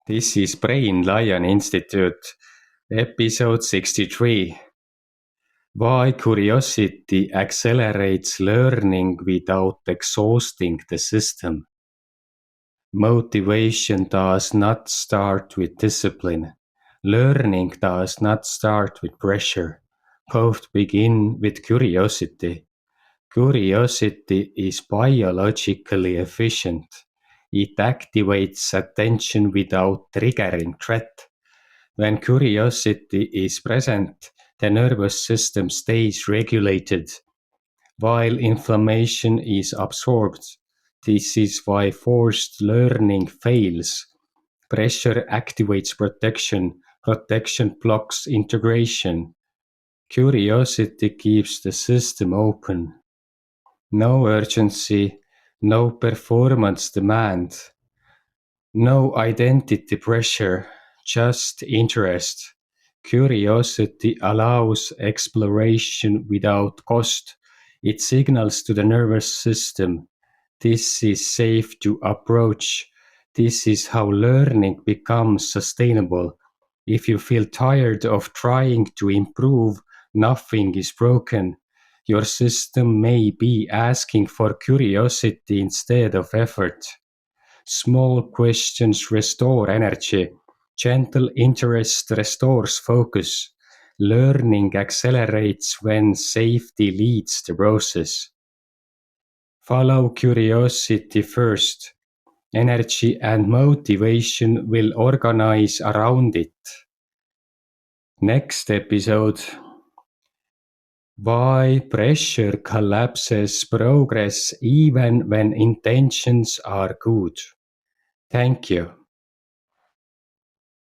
This is Brain Lion Institute, episode 63. Why curiosity accelerates learning without exhausting the system. Motivation does not start with discipline. Learning does not start with pressure. Both begin with curiosity. Curiosity is biologically efficient. It activates attention without triggering threat. When curiosity is present, the nervous system stays regulated, while inflammation is absorbed. This is why forced learning fails. Pressure activates protection. Protection blocks integration. Curiosity keeps the system open. No urgency, no performance demand, no identity pressure, just interest. Curiosity allows exploration without cost. It signals to the nervous system, this is safe to approach. This is how learning becomes sustainable. If you feel tired of trying to improve, nothing is broken. Your system may be asking for curiosity instead of effort. Small questions restore energy. Gentle interest restores focus. Learning accelerates when safety leads the process. Follow curiosity first. Energy and motivation will organize around it. Next episode. Why pressure collapses progress even when intentions are good. Thank you.